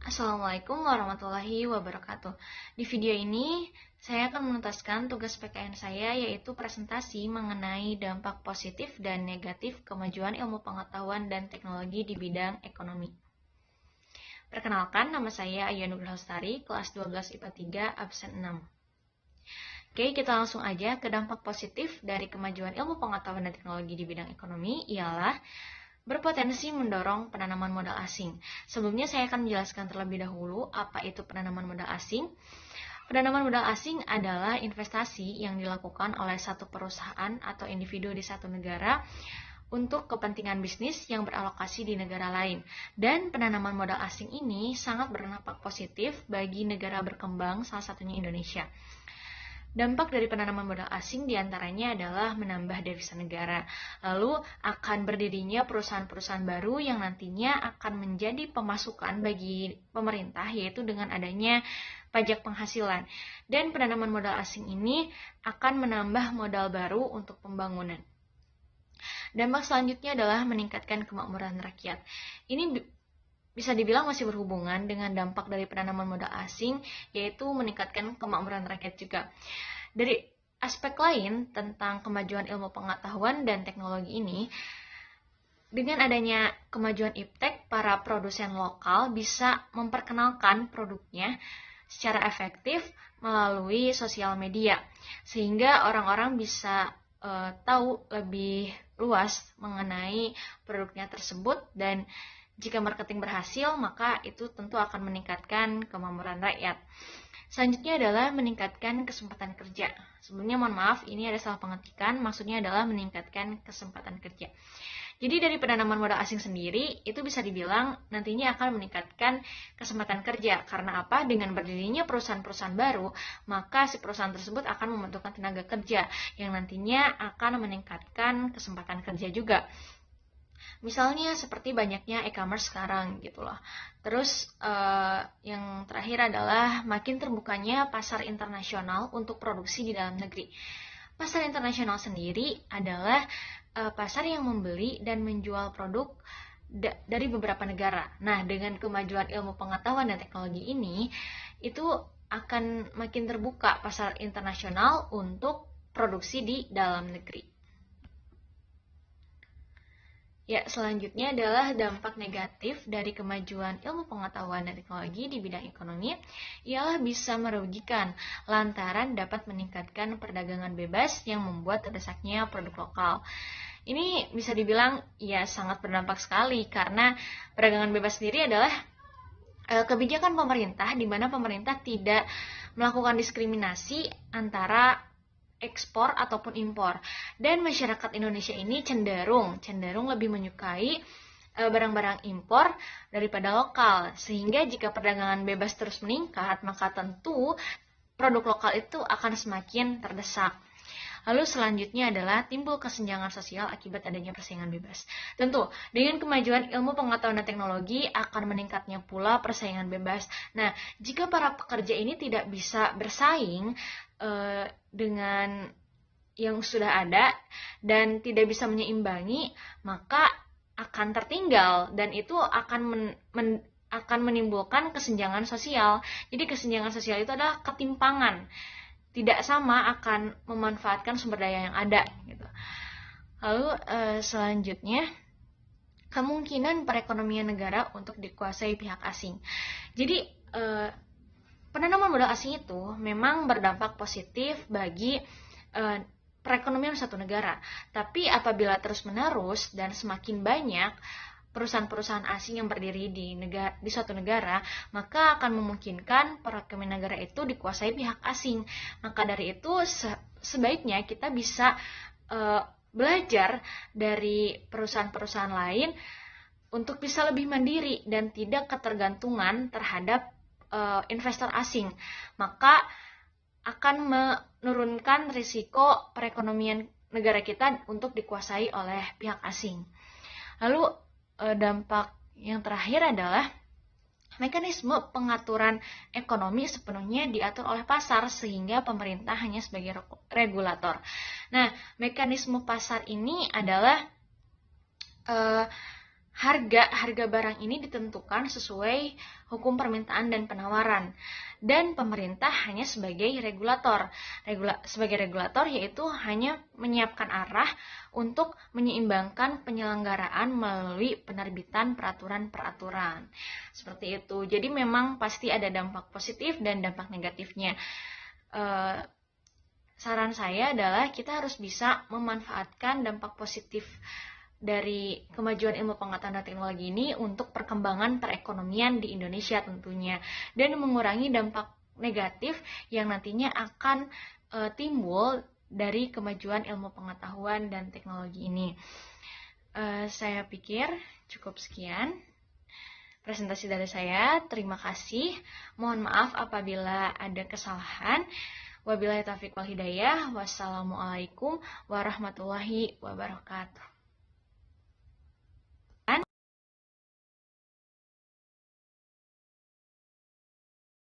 Assalamualaikum warahmatullahi wabarakatuh. Di video ini, saya akan menuntaskan tugas PKN saya, yaitu presentasi mengenai dampak positif dan negatif kemajuan ilmu pengetahuan dan teknologi di bidang ekonomi. Perkenalkan, nama saya Ayya Nugrah Lestari, kelas 12 IPA 3, absen 6. Oke, kita langsung aja ke dampak positif dari kemajuan ilmu pengetahuan dan teknologi di bidang ekonomi, ialah berpotensi mendorong penanaman modal asing. Sebelumnya saya akan menjelaskan terlebih dahulu apa itu penanaman modal asing. Penanaman modal asing adalah investasi yang dilakukan oleh satu perusahaan atau individu di satu negara untuk kepentingan bisnis yang beralokasi di negara lain. Dan penanaman modal asing ini sangat berdampak positif bagi negara berkembang, salah satunya Indonesia. Dampak dari penanaman modal asing diantaranya adalah menambah devisa negara. Lalu akan berdirinya perusahaan-perusahaan baru yang nantinya akan menjadi pemasukan bagi pemerintah, yaitu dengan adanya pajak penghasilan. Dan penanaman modal asing ini akan menambah modal baru untuk pembangunan. Dampak selanjutnya adalah meningkatkan kemakmuran rakyat. Ini bisa dibilang masih berhubungan dengan dampak dari penanaman modal asing, yaitu meningkatkan kemakmuran rakyat juga. Dari aspek lain tentang kemajuan ilmu pengetahuan dan teknologi ini, dengan adanya kemajuan iptek, para produsen lokal bisa memperkenalkan produknya secara efektif melalui sosial media, sehingga orang-orang bisa tahu lebih luas mengenai produknya tersebut, dan jika marketing berhasil, maka itu tentu akan meningkatkan kemakmuran rakyat. Selanjutnya adalah meningkatkan kesempatan kerja. Sebelumnya mohon maaf, ini ada salah pengertian, maksudnya adalah meningkatkan kesempatan kerja. Jadi dari penanaman modal asing sendiri, itu bisa dibilang nantinya akan meningkatkan kesempatan kerja. Karena apa? Dengan berdirinya perusahaan-perusahaan baru, maka si perusahaan tersebut akan membutuhkan tenaga kerja, yang nantinya akan meningkatkan kesempatan kerja juga. Misalnya seperti banyaknya e-commerce sekarang gitu loh. Terus yang terakhir adalah makin terbukanya pasar internasional untuk produksi di dalam negeri. Pasar internasional sendiri adalah pasar yang membeli dan menjual produk dari beberapa negara. Nah, dengan kemajuan ilmu pengetahuan dan teknologi ini, itu akan makin terbuka pasar internasional untuk produksi di dalam negeri. Ya, selanjutnya adalah dampak negatif dari kemajuan ilmu pengetahuan dan teknologi di bidang ekonomi, ialah bisa merugikan lantaran dapat meningkatkan perdagangan bebas yang membuat terdesaknya produk lokal. Ini bisa dibilang ya sangat berdampak sekali, karena perdagangan bebas sendiri adalah kebijakan pemerintah di mana pemerintah tidak melakukan diskriminasi antara ekspor ataupun impor, dan masyarakat Indonesia ini cenderung lebih menyukai barang-barang impor daripada lokal, sehingga jika perdagangan bebas terus meningkat, maka tentu produk lokal itu akan semakin terdesak. Lalu selanjutnya adalah timbul kesenjangan sosial akibat adanya persaingan bebas. Tentu, dengan kemajuan ilmu pengetahuan dan teknologi akan meningkatnya pula persaingan bebas. Nah, jika para pekerja ini tidak bisa bersaing dengan yang sudah ada dan tidak bisa menyeimbangi, maka akan tertinggal, dan itu akan menimbulkan kesenjangan sosial. Jadi kesenjangan sosial itu adalah ketimpangan, tidak sama akan memanfaatkan sumber daya yang ada gitu. Lalu selanjutnya, kemungkinan perekonomian negara untuk dikuasai pihak asing. Jadi penanaman modal asing itu memang berdampak positif bagi perekonomian suatu negara. Tapi apabila terus-menerus dan semakin banyak perusahaan-perusahaan asing yang berdiri di suatu negara, maka akan memungkinkan perekonomian negara itu dikuasai pihak asing. Maka dari itu sebaiknya kita bisa belajar dari perusahaan-perusahaan lain untuk bisa lebih mandiri dan tidak ketergantungan terhadap investor asing. Maka akan menurunkan risiko perekonomian negara kita untuk dikuasai oleh pihak asing. Lalu dampak yang terakhir adalah mekanisme pengaturan ekonomi sepenuhnya diatur oleh pasar, sehingga pemerintah hanya sebagai regulator. Nah, mekanisme pasar ini adalah harga barang ini ditentukan sesuai hukum permintaan dan penawaran, dan pemerintah hanya sebagai regulator. Sebagai regulator yaitu hanya menyiapkan arah untuk menyeimbangkan penyelenggaraan melalui penerbitan peraturan-peraturan. Seperti itu. Jadi memang pasti ada dampak positif dan dampak negatifnya. Saran saya adalah kita harus bisa memanfaatkan dampak positif dari kemajuan ilmu pengetahuan dan teknologi ini untuk perkembangan perekonomian di Indonesia tentunya, dan mengurangi dampak negatif yang nantinya akan timbul dari kemajuan ilmu pengetahuan dan teknologi ini. Saya pikir cukup sekian presentasi dari saya. Terima kasih. Mohon maaf apabila ada kesalahan. Wabillahi taufiq wal hidayah. Wassalamualaikum warahmatullahi wabarakatuh.